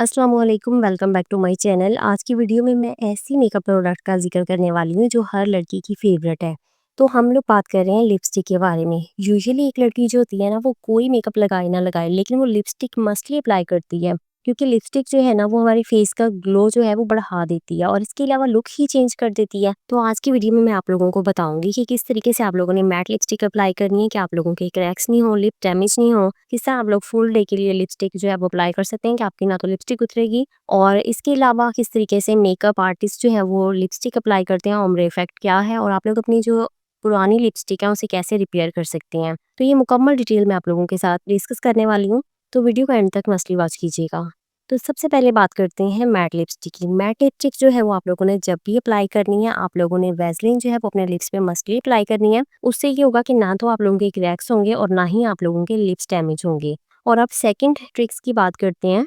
अस्सलाम वालेकुम, welcome back to my channel. आज की वीडियो में मैं ऐसी मेकअप प्रोडक्ट का जिक्र करने वाली हूँ जो हर लड़की की फेवरेट है। तो हम लोग बात कर रहे हैं लिपस्टिक के बारे में। यूजुअली एक लड़की जो होती है ना, वो कोई मेकअप लगाए ना लगाए, लेकिन वो लिपस्टिक मस्टली अप्लाई करती है, क्योंकि लिपस्टिक जो है ना, वो हमारे फेस का ग्लो जो है वो बढ़ा देती है और इसके अलावा लुक ही चेंज कर देती है। तो आज की वीडियो में मैं आप लोगों को बताऊंगी कि किस तरीके से आप लोगों ने मैट लिपस्टिक अप्लाई करनी है कि आप लोगों के क्रैक्स नहीं हो, लिप डैमेज नहीं हो, किस तरह आप लोग फुल डे के लिए लिपस्टिक जो है वो अप्लाई कर सकते हैं कि आपकी ना तो लिपस्टिक उतरेगी, और इसके अलावा किस तरीके से मेकअप आर्टिस्ट जो है वो लिपस्टिक अप्लाई करते हैं, ओम्ब्रे इफेक्ट क्या है, और आप लोग अपनी जो पुरानी लिपस्टिक है उसे कैसे रिपेयर कर सकते हैं। तो ये मुकम्मल डिटेल मैं आप लोगों के साथ डिस्कस करने वाली हूँ, तो वीडियो को एंड तक मस्टली वॉच कीजिएगा। तो सबसे पहले बात करते हैं मैट लिपस्टिक की। मैट लिपस्टिक जो है वो आप लोगों ने जब भी अप्लाई करनी है, आप लोगों ने वैसलीन जो है वो अपने लिप्स पे मस्टली अप्लाई करनी है। उससे ये होगा कि ना तो आप लोगों के क्रैक्स होंगे और ना ही आप लोगों के लिप्स डैमेज होंगे। और अब सेकंड ट्रिक्स की बात करते हैं।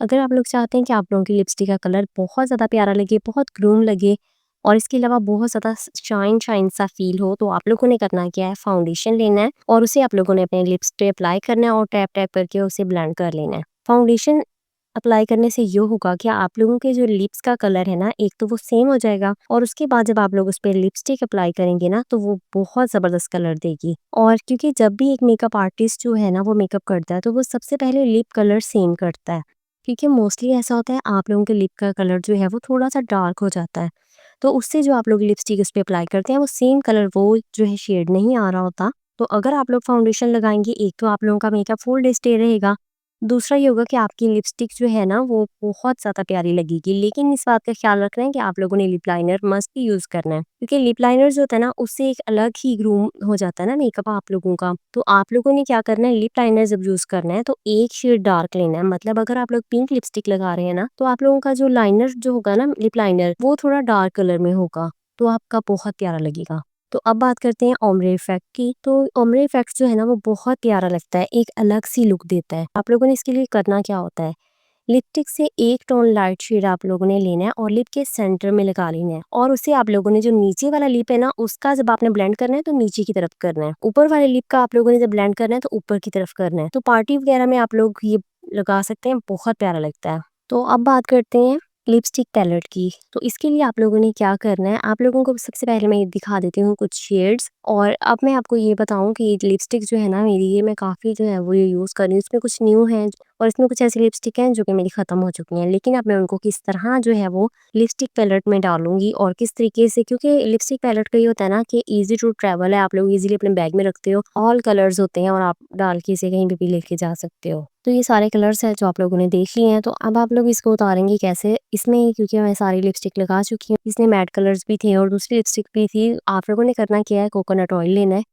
अगर आप लोग चाहते हैं कि आप लोगों की लिपस्टिक का कलर बहुत ज़्यादा प्यारा लगे, बहुत ग्लूम लगे, और इसके अलावा बहुत ज़्यादा शाइन शाइन सा फील हो, तो आप लोगों ने करना क्या है, फाउंडेशन लेना है और उसे आप लोगों ने अपने लिप्स पे अप्लाई करना है और टैप टैप करके उसे ब्लेंड कर लेना है। फाउंडेशन अप्लाई करने से ये होगा कि आप लोगों के जो लिप्स का कलर है ना, एक तो वो सेम हो जाएगा, और उसके बाद जब आप लोग उस पर लिपस्टिक अप्लाई करेंगे ना, तो वो बहुत ज़बरदस्त कलर देगी। और क्योंकि जब भी एक मेकअप आर्टिस्ट जो है ना वो मेकअप करता है, तो वो सबसे पहले लिप कलर सेम करता है, क्योंकि मोस्टली ऐसा होता है आप लोगों के लिप का कलर जो है वो थोड़ा-सा डार्क हो जाता है। तो उससे जो आप लोग लिपस्टिक उस पे अप्लाई करते हैं, वो सेम कलर वो जो है शेड नहीं आ रहा होता। तो अगर आप लोग फाउंडेशन लगाएँगे, एक तो आप लोगों का मेकअप फुल डे स्टे रहेगा, दूसरा ये होगा कि आपकी लिपस्टिक जो है ना वो बहुत ज़्यादा प्यारी लगेगी। लेकिन इस बात का ख़्याल रखना है कि आप लोगों ने लिप लाइनर मस्ट ही यूज़ करना है, क्योंकि लिप लाइनर जो होता है ना, उससे एक अलग ही ग्रूम हो जाता है ना मेकअप आप लोगों का। तो आप लोगों ने क्या करना है, लिप लाइनर जब यूज़ करना है तो एक शेड डार्क लेना है। मतलब अगर आप लोग पिंक लिपस्टिक लगा रहे हैं ना, तो आप लोगों का जो लाइनर जो होगा ना, लिप लाइनर, वो थोड़ा डार्क कलर में होगा, तो आपका बहुत प्यारा लगेगा। तो अब बात करते हैं ओम्ब्रे इफेक्ट की। तो ओम्ब्रे इफेक्ट जो है ना वो बहुत प्यारा लगता है, एक अलग सी लुक देता है। आप लोगों ने इसके लिए करना क्या होता है, लिपस्टिक से एक टोन लाइट शेड आप लोगों ने लेना है और लिप के सेंटर में लगा लेना है, और उसे आप लोगों ने जो नीचे वाला लिप है ना, उसका जब आपने ब्लेंड करना है तो नीचे की तरफ करना है। ऊपर वाले लिप का आप लोगों ने जब ब्लेंड करना है तो ऊपर की तरफ करना है। तो पार्टी वगैरह में आप लोग ये लगा सकते हैं, बहुत प्यारा लगता है। तो अब बात करते हैं लिपस्टिक पैलेट की। तो इसके लिए आप लोगों ने क्या करना है, आप लोगों को सबसे पहले मैं ये दिखा देती हूँ कुछ शेड्स, और अब मैं आपको ये बताऊँ कि लिपस्टिक जो है ना मेरी, ये मैं काफ़ी जो है वो ये यूज़ कर रही हूँ। इसमें कुछ न्यू है और इसमें कुछ ऐसी लिपस्टिक हैं जो कि मेरी ख़त्म हो चुकी हैं, लेकिन अब मैं उनको किस तरह जो है वो लिपस्टिक पैलेट में डालूँगी और किस तरीके से, क्योंकि लिपस्टिक पैलेट का ये होता है ना कि ईज़ी टू ट्रैवल है, आप लोग ईज़िली अपने बैग में रखते हो, ऑल कलर्स होते हैं और आप डाल के इसे कहीं पे भी लेके जा सकते हो। तो ये सारे कलर्स हैं जो आप लोगों ने देख लिए हैं, तो अब आप लोग इसको उतारेंगे कैसे? इसमें क्योंकि मैं सारी लिपस्टिक लगा चुकी हूँ, इसमें मैट कलर्स भी थे और दूसरी लिपस्टिक भी थी। आप लोगों ने करना क्या है, कोकोनट ऑयल लेना है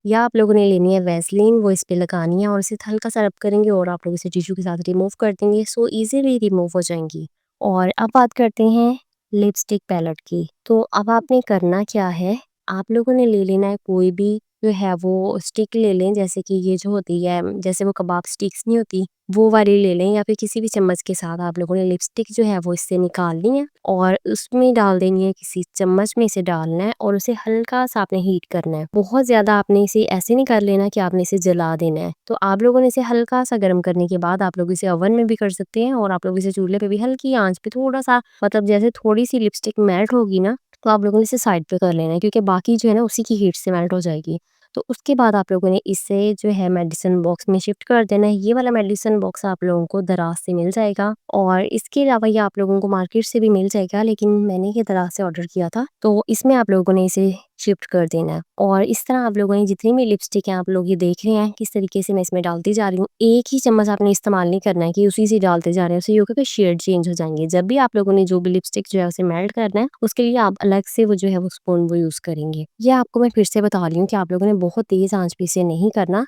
या आप लोगों ने लेनी है वैसलीन, वो इस पे लगानी है और इसे हल्का सा रब करेंगे और आप लोग इसे टिश्यू के साथ रिमूव कर देंगे, सो इजीली रिमूव हो जाएंगी। और अब बात करते हैं लिपस्टिक पैलेट की। तो अब आपने करना क्या है, आप लोगों ने ले लेना है कोई भी जो है वो स्टिक ले लें, जैसे कि ये जो होती है, जैसे वो कबाब स्टिक्स नहीं होती, वो वाली ले लें, या फिर किसी भी चम्मच के साथ आप लोगों ने लिपस्टिक जो है वो इससे निकालनी है और उसमें डाल देनी है, किसी चम्मच में इसे डालना है और उसे हल्का सा आपने हीट करना है। बहुत ज़्यादा आपने इसे ऐसे नहीं कर लेना कि आपने इसे जला देना है। तो आप लोगों ने इसे हल्का सा गर्म करने के बाद आप लोग इसे ओवन में भी कर सकते हैं और आप लोग इसे चूल्हे पे भी हल्की आंच पे थोड़ा सा, मतलब जैसे थोड़ी सी लिपस्टिक मेल्ट होगी ना, तो आप लोगों ने इसे साइड पे कर लेना है, क्योंकि बाकी जो है ना उसी की हीट से मेल्ट हो जाएगी। तो उसके बाद आप लोगों ने इसे जो है मेडिसिन बॉक्स में शिफ्ट कर देना है। ये वाला मेडिसिन बॉक्स आप लोगों को दराज से मिल जाएगा, और इसके अलावा ये आप लोगों को मार्केट से भी मिल जाएगा, लेकिन मैंने ये दराज से ऑर्डर किया था। तो इसमें आप लोगों ने इसे शिफ्ट कर देना है और इस तरह आप लोगों ने जितनी भी लिपस्टिक है आप लोग ये देख रहे हैं किस तरीके से मैं इसमें डालती जा रही हूँ। एक ही चम्मच आपने इस्तेमाल नहीं करना है कि उसी से डालते जा रहे हैं, उससे ये होगा कि शेड चेंज हो जाएंगे। जब भी आप लोगों ने जो भी लिपस्टिक जो है उसे मेल्ट करना है, उसके लिए आप अलग से वो जो है वो स्पून वो यूज़ करेंगे। ये आपको मैं फिर से बता रही हूँ कि आप लोगों ने बहुत तेज़ आंच पे इसे नहीं करना,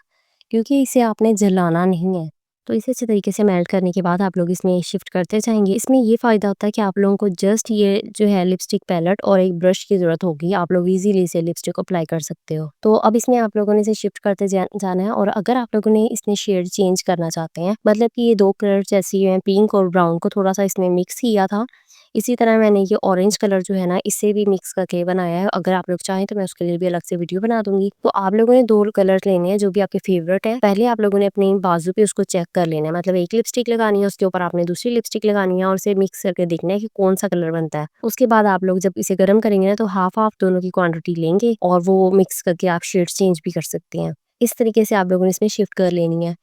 क्योंकि इसे आपने जलाना नहीं है। तो इसे अच्छे तरीके से मेल्ट करने के बाद आप लोग इसमें शिफ्ट करते जाएँगे। इसमें ये फ़ायदा होता है कि आप लोगों को जस्ट ये जो है लिपस्टिक पैलेट और एक ब्रश की ज़रूरत होगी। आप लोग ईज़िली इसे लिपस्टिक को अप्लाई कर सकते हो। तो अब इसमें आप लोगों ने इसे शिफ्ट करते जाना है, और अगर आप लोगों ने इसमें शेड चेंज करना चाहते हैं, मतलब कि ये 2 कलर जैसी हैं, पिंक और ब्राउन को थोड़ा-सा इसमें मिक्स किया था, इसी तरह मैंने ये ऑरेंज कलर जो है ना इससे भी मिक्स करके बनाया है। अगर आप लोग चाहें तो मैं उसके लिए भी अलग से वीडियो बना दूंगी। तो आप लोगों ने 2 कलर्स लेने हैं जो भी आपके फेवरेट है। पहले आप लोगों ने अपनी बाजू पे उसको चेक कर लेना है, मतलब एक लिपस्टिक लगानी है, उसके ऊपर आपने दूसरी लिपस्टिक लगानी है और उसे मिक्स करके देखना है कि कौन सा कलर बनता है। उसके बाद आप लोग जब इसे गर्म करेंगे ना तो हाफ हाफ दोनों की क्वांटिटी लेंगे और वो मिक्स करके आप शेड्स चेंज भी कर सकते हैं। इस तरीके से आप लोगों ने इसमें शिफ्ट कर लेनी है।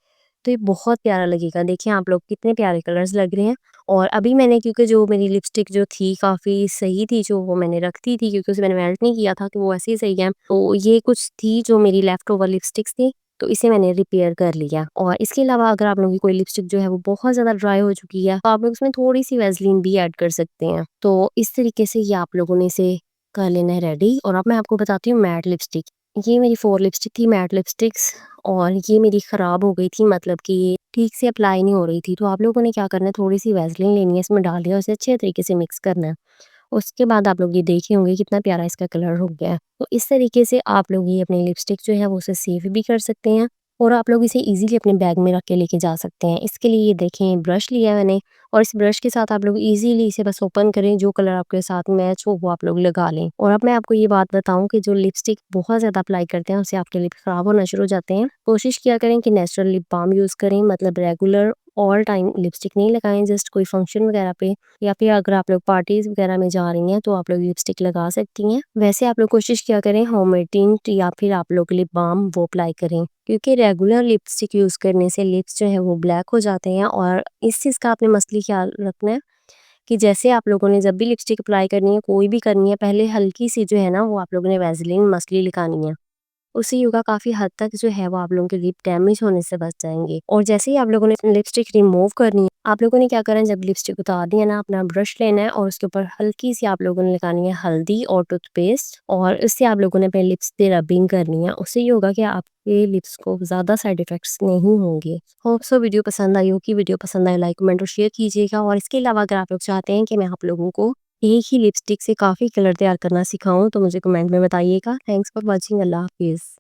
तो ये बहुत प्यारा लगेगा। देखिए आप लोग कितने प्यारे कलर्स लग रहे हैं। और अभी मैंने, क्योंकि जो मेरी लिपस्टिक जो थी काफ़ी सही थी, जो वो मैंने रखी थी क्योंकि उसे मैंने मेल्ट नहीं किया था कि वो ऐसे ही सही है। तो ये कुछ थी जो मेरी लेफ्ट ओवर लिपस्टिक्स थी, तो इसे मैंने रिपेयर कर लिया। और इसके अलावा अगर आप लोगों की कोई लिपस्टिक जो है वो बहुत ज़्यादा ड्राई हो चुकी है तो आप लोग इसमें थोड़ी-सी वैसलीन भी ऐड कर सकते हैं। तो इस तरीके से ये आप लोगों ने इसे कर लेना है रेडी। और अब मैं आपको बताती हूँ मैट लिपस्टिक। ये मेरी 4 लिपस्टिक थी मैट लिपस्टिक्स, और ये मेरी ख़राब हो गई थी, मतलब कि ये ठीक से अप्लाई नहीं हो रही थी। तो आप लोगों ने क्या करना है, थोड़ी-सी वैसलीन लेनी है, इसमें डाल दिया, उसे अच्छे तरीके से मिक्स करना है। उसके बाद आप लोग ये देखे होंगे कितना प्यारा इसका कलर हो गया है। तो इस तरीके से आप लोग ये अपनी लिपस्टिक जो है वो उसे सेव भी कर सकते हैं और आप लोग इसे ईज़िली अपने बैग में रख के लेके जा सकते हैं। इसके लिए ये देखें ब्रश लिया है मैंने, और इस ब्रश के साथ आप लोग ईज़िली इसे बस ओपन करें, जो कलर आपके साथ मैच हो वो आप लोग लगा लें। और अब मैं आपको ये बात बताऊँ कि जो लिपस्टिक बहुत ज़्यादा अप्लाई करते हैं उससे आपके लिप खराब होना शुरू हो जाते हैं। कोशिश किया करें कि नेचुरल लिप बाम यूज़ करें, मतलब रेगुलर ऑल टाइम लिपस्टिक नहीं लगाएं, जस्ट कोई फंक्शन वगैरह पे, या फिर अगर आप लोग पार्टीज़ वगैरह में जा रही हैं तो आप लोग लिपस्टिक लगा सकती हैं। वैसे आप लोग कोशिश किया करें होममेड टिंट या फिर आप लोग लिप बाम वो अप्लाई करें, क्योंकि रेगुलर लिपस्टिक यूज़ करने से लिप्स जो है वो ब्लैक हो जाते हैं। और इस चीज़ का आपने मसली ख्याल रखना है कि जैसे आप लोगों ने जब भी लिपस्टिक अप्लाई करनी है, कोई भी करनी है, पहले हल्की सी जो है ना वो आप लोगों ने वैसलीन मसली लगानी है। उससे योगा काफ़ी हद तक जो है वो आप लोगों के लिप डैमेज होने से बच जाएँगे। और जैसे ही आप लोगों ने लिपस्टिक रिमूव करनी है, आप लोगों ने क्या करना है, जब लिपस्टिक उतारनी है ना, अपना ब्रश लेना है और उसके ऊपर हल्की-सी आप लोगों ने लगानी है हल्दी और टूथपेस्ट, और इससे आप लोगों ने अपने लिप्स पे रबिंग करनी है। उससे ये होगा कि आपके लिप्स को ज़्यादा साइड इफ़ेक्ट्स नहीं होंगे। होप सो वीडियो पसंद आई होगी। वीडियो पसंद आए लाइक, कमेंट और शेयर कीजिएगा। और इसके अलावा अगर आप लोग चाहते हैं कि मैं आप लोगों को एक ही लिपस्टिक से काफ़ी कलर तैयार करना सिखाऊँ तो मुझे कमेंट में बताइएगा। Thanks for watching. अल्लाह हाफ़िज़।